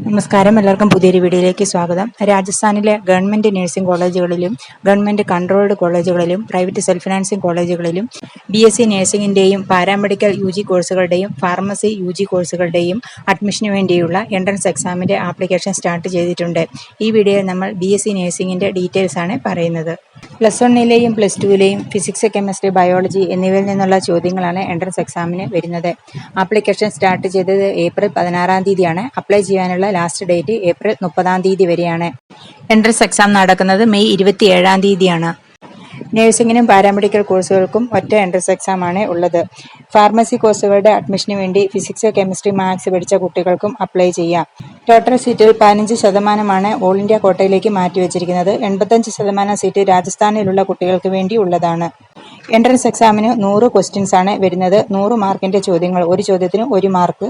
നമസ്കാരം, എല്ലാവർക്കും പുതിയൊരു വീഡിയോയിലേക്ക് സ്വാഗതം. രാജസ്ഥാനിലെ ഗവൺമെൻറ് നഴ്സിംഗ് കോളേജുകളിലും ഗവൺമെൻറ് കൺട്രോൾഡ് കോളേജുകളിലും പ്രൈവറ്റ് സെൽഫ് ഫിനാൻസിംഗ് കോളേജുകളിലും BSc നഴ്സിംഗിൻ്റെയും പാരാമെഡിക്കൽ UG കോഴ്സുകളുടെയും ഫാർമസി UG കോഴ്സുകളുടെയും അഡ്മിഷന് വേണ്ടിയുള്ള എൻട്രൻസ് എക്സാമിൻ്റെ ആപ്ലിക്കേഷൻ സ്റ്റാർട്ട് ചെയ്തിട്ടുണ്ട്. ഈ വീഡിയോയിൽ നമ്മൾ BSc നഴ്സിംഗിൻ്റെ ഡീറ്റെയിൽസ് ആണ് പറയുന്നത്. +1ലെയും +2ലെയും ഫിസിക്സ്, കെമിസ്ട്രി, ബയോളജി എന്നിവയിൽ നിന്നുള്ള ചോദ്യങ്ങളാണ് എൻട്രൻസ് എക്സാമിന് വരുന്നത്. ആപ്ലിക്കേഷൻ സ്റ്റാർട്ട് ചെയ്തത് ഏപ്രിൽ 16-ാം തീയതിയാണ്. അപ്ലൈ ചെയ്യാനുള്ള ലാസ്റ്റ് ഡേറ്റ് ഏപ്രിൽ 30-ാം തീയതി വരെയാണ്. എൻട്രൻസ് എക്സാം നടക്കുന്നത് മെയ് 27-ാം തീയതിയാണ്. നഴ്സിംഗിനും പാരാമെഡിക്കൽ കോഴ്സുകൾക്കും ഒറ്റ എൻട്രൻസ് എക്സാം ആണ് ഉള്ളത്. ഫാർമസി കോഴ്സുകളുടെ അഡ്മിഷന് വേണ്ടി ഫിസിക്സ്, കെമിസ്ട്രി, മാത്സ് പഠിച്ച കുട്ടികൾക്കും അപ്ലൈ ചെയ്യാം. ടോട്ടൽ സീറ്റിൽ 15% ഓൾ ഇന്ത്യ കോട്ടയിലേക്ക് മാറ്റിവെച്ചിരിക്കുന്നത്. 85% സീറ്റ് രാജസ്ഥാനിലുള്ള കുട്ടികൾക്ക് വേണ്ടി ഉള്ളതാണ്. എൻട്രൻസ് എക്സാമിന് 100 ക്വസ്റ്റ്യൻസ് ആണ് വരുന്നത്. 100 മാർക്കിന്റെ ചോദ്യങ്ങൾ, ഒരു ചോദ്യത്തിന് 1 മാർക്ക്.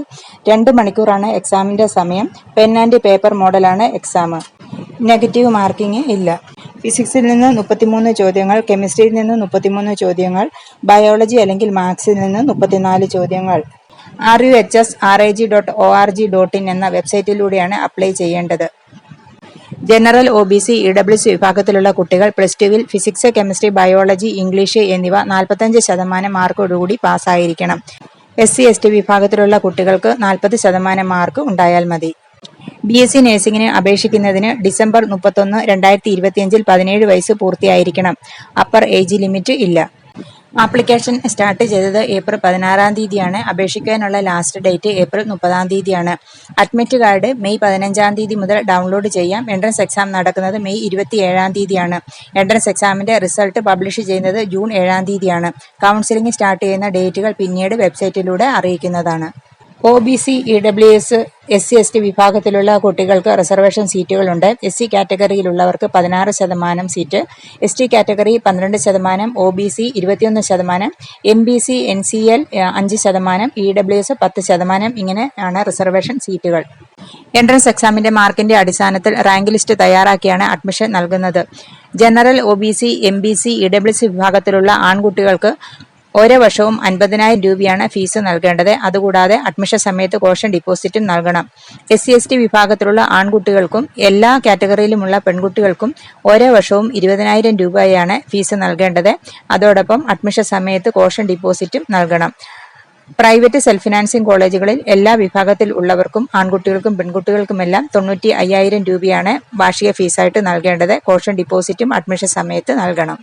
2 മണിക്കൂറാണ് എക്സാമിന്റെ സമയം. പെൻ ആൻഡ് പേപ്പർ മോഡലാണ് എക്സാം. നെഗറ്റീവ് മാർക്കിംഗ് ഇല്ല. ഫിസിക്സിൽ നിന്ന് 33 ചോദ്യങ്ങൾ, കെമിസ്ട്രിയിൽ നിന്ന് 33 ചോദ്യങ്ങൾ, ബയോളജി അല്ലെങ്കിൽ മാത്സിൽ നിന്ന് 34 ചോദ്യങ്ങൾ. RUHSRAG.org.in എന്ന വെബ്സൈറ്റിലൂടെയാണ് അപ്ലൈ ചെയ്യേണ്ടത്. ജനറൽ, OBC, EWS വിഭാഗത്തിലുള്ള കുട്ടികൾ +2-വിൽ ഫിസിക്സ്, കെമിസ്ട്രി, ബയോളജി, ഇംഗ്ലീഷ് എന്നിവ 45% മാർക്കോടുകൂടി പാസ്സായിരിക്കണം. SC, ST വിഭാഗത്തിലുള്ള കുട്ടികൾക്ക് 40% മാർക്ക് ഉണ്ടായാൽ മതി. BSc നഴ്സിംഗിന് അപേക്ഷിക്കുന്നതിന് ഡിസംബർ 31, 2025 17 വയസ്സ് പൂർത്തിയായിരിക്കണം. അപ്പർ ഏജ് ലിമിറ്റ് ഇല്ല. ആപ്ലിക്കേഷൻ സ്റ്റാർട്ട് ചെയ്തത് ഏപ്രിൽ 16-ാം തീയതിയാണ്. അപേക്ഷിക്കാനുള്ള ലാസ്റ്റ് ഡേറ്റ് ഏപ്രിൽ 30-ാം തീയതിയാണ്. അഡ്മിറ്റ് കാർഡ് മെയ് 15-ാം തീയതി മുതൽ ഡൗൺലോഡ് ചെയ്യാം. എൻട്രൻസ് എക്സാം നടക്കുന്നത് മെയ് 27-ാം തീയതിയാണ്. എൻട്രൻസ് എക്സാമിന്റെ റിസൾട്ട് പബ്ലിഷ് ചെയ്യുന്നത് ജൂൺ 7-ാം തീയതിയാണ്. കൗൺസിലിംഗ് സ്റ്റാർട്ട് ചെയ്യുന്ന ഡേറ്റുകൾ പിന്നീട് വെബ്സൈറ്റിലൂടെ അറിയിക്കുന്നതാണ്. OBC, EWS, SC, ST വിഭാഗത്തിലുള്ള കുട്ടികൾക്ക് റിസർവേഷൻ സീറ്റുകളുണ്ട്. SC കാറ്റഗറിയിലുള്ളവർക്ക് 16% seat, ST category 12%, OBC 21%, MBC, NCL 5%, EWS 10%. ഇങ്ങനെയാണ് റിസർവേഷൻ സീറ്റുകൾ. എൻട്രൻസ് എക്സാമിന്റെ മാർക്കിന്റെ അടിസ്ഥാനത്തിൽ റാങ്ക് ലിസ്റ്റ് തയ്യാറാക്കിയാണ് അഡ്മിഷൻ നൽകുന്നത്. ജനറൽ, OBC, MBC, EWS വിഭാഗത്തിലുള്ള ആൺകുട്ടികൾക്ക് ഓരോ വർഷവും 50,000 രൂപയാണ് ഫീസ് നൽകേണ്ടത്. അതുകൂടാതെ അഡ്മിഷൻ സമയത്ത് കോഷൻ ഡിപ്പോസിറ്റും നൽകണം. SC, ST വിഭാഗത്തിലുള്ള ആൺകുട്ടികൾക്കും എല്ലാ കാറ്റഗറിയിലുമുള്ള പെൺകുട്ടികൾക്കും ഓരോ വർഷവും 20,000 രൂപയാണ് ഫീസ് നൽകേണ്ടത്. അതോടൊപ്പം അഡ്മിഷൻ സമയത്ത് കോഷൻ ഡിപ്പോസിറ്റും നൽകണം. പ്രൈവറ്റ് സെൽഫ് ഫിനാൻസിംഗ് കോളേജുകളിൽ എല്ലാ വിഭാഗത്തിൽ ഉള്ളവർക്കും ആൺകുട്ടികൾക്കും പെൺകുട്ടികൾക്കുമെല്ലാം 95,000 രൂപയാണ് വാർഷിക ഫീസായിട്ട് നൽകേണ്ടത്. കോഷൻ ഡിപ്പോസിറ്റും അഡ്മിഷൻ സമയത്ത് നൽകണം.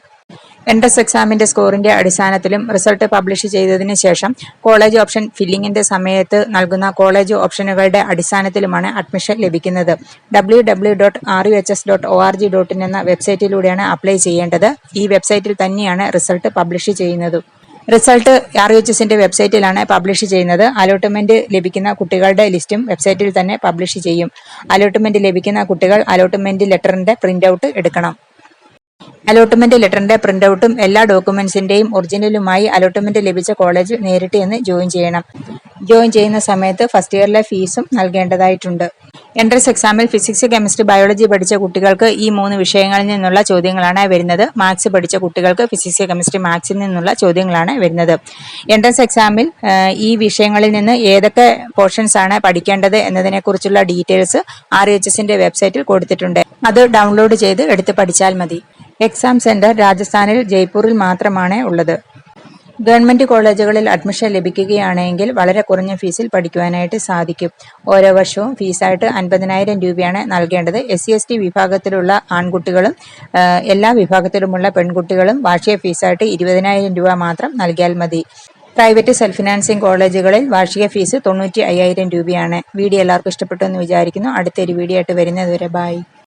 എൻട്രൻസ് എക്സാമിന്റെ സ്കോറിന്റെ അടിസ്ഥാനത്തിലും റിസൾട്ട് പബ്ലിഷ് ചെയ്തതിനു ശേഷം കോളേജ് ഓപ്ഷൻ ഫില്ലിംഗിന്റെ സമയത്ത് നൽകുന്ന കോളേജ് ഓപ്ഷനുകളുടെ അടിസ്ഥാനത്തിലുമാണ് അഡ്മിഷൻ ലഭിക്കുന്നത്. www.ruhs.org.in എന്ന വെബ്സൈറ്റിലൂടെയാണ് അപ്ലൈ ചെയ്യേണ്ടത്. ഈ വെബ്സൈറ്റിൽ തന്നെയാണ് റിസൾട്ട് പബ്ലിഷ് ചെയ്യുന്നത്. റിസൾട്ട് RUHSന്റെ വെബ്സൈറ്റിലാണ് പബ്ലിഷ് ചെയ്യുന്നത്. അലോട്ട്മെന്റ് ലഭിക്കുന്ന കുട്ടികളുടെ ലിസ്റ്റും വെബ്സൈറ്റിൽ തന്നെ പബ്ലിഷ് ചെയ്യും. അലോട്ട്മെന്റ് ലഭിക്കുന്ന കുട്ടികൾ അലോട്ട്മെന്റ് ലെറ്ററിന്റെ പ്രിന്റ് ഔട്ട് എടുക്കണം. അലോട്ട്മെന്റ് ലെറ്ററിന്റെ പ്രിന്റ് ഔട്ടും എല്ലാ ഡോക്യുമെന്റ്സിന്റെയും ഒറിജിനലുമായി അലോട്ട്മെന്റ് ലഭിച്ച കോളേജിൽ നേരിട്ട് എന്ന് ജോയിൻ ചെയ്യണം. ജോയിൻ ചെയ്യുന്ന സമയത്ത് ഫസ്റ്റ് ഇയറിലെ ഫീസും നൽകേണ്ടതായിട്ടുണ്ട്. എൻട്രൻസ് എക്സാമിൽ ഫിസിക്സ്, കെമിസ്ട്രി, ബയോളജി പഠിച്ച കുട്ടികൾക്ക് ഈ 3 വിഷയങ്ങളിൽ നിന്നുള്ള ചോദ്യങ്ങളാണ് വരുന്നത്. മാത്സ് പഠിച്ച കുട്ടികൾക്ക് ഫിസിക്സ്, കെമിസ്ട്രി, മാത്സിൽ നിന്നുള്ള ചോദ്യങ്ങളാണ് വരുന്നത്. എൻട്രൻസ് എക്സാമിൽ ഈ വിഷയങ്ങളിൽ നിന്ന് ഏതൊക്കെ പോർഷൻസ് ആണ് പഠിക്കേണ്ടത് എന്നതിനെക്കുറിച്ചുള്ള ഡീറ്റെയിൽസ് RUHSന്റെ വെബ്സൈറ്റിൽ കൊടുത്തിട്ടുണ്ട്. അത് ഡൗൺലോഡ് ചെയ്ത് എടുത്ത് പഠിച്ചാൽ മതി. എക്സാം സെന്റർ രാജസ്ഥാനിൽ ജയ്പൂരിൽ മാത്രമാണ് ഉള്ളത്. ഗവൺമെന്റ് കോളേജുകളിൽ അഡ്മിഷൻ ലഭിക്കുകയാണെങ്കിൽ വളരെ കുറഞ്ഞ ഫീസിൽ പഠിക്കുവാനായിട്ട് സാധിക്കും. ഓരോ വർഷവും ഫീസായിട്ട് 50,000 രൂപയാണ് നൽകേണ്ടത്. SC, ST വിഭാഗത്തിലുള്ള ആൺകുട്ടികളും എല്ലാ വിഭാഗത്തിലുമുള്ള പെൺകുട്ടികളും വാർഷിക ഫീസായിട്ട് 20,000 രൂപ മാത്രം നൽകിയാൽ മതി. പ്രൈവറ്റ് സെൽഫ് ഫിനാൻസിംഗ് കോളേജുകളിൽ വാർഷിക ഫീസ് 95,000 രൂപയാണ്. വീഡിയോ എല്ലാവർക്കും ഇഷ്ടപ്പെട്ടു എന്ന് വിചാരിക്കുന്നു. അടുത്തൊരു വീഡിയോ ആയിട്ട് വരുന്നത് വരെ ബൈ.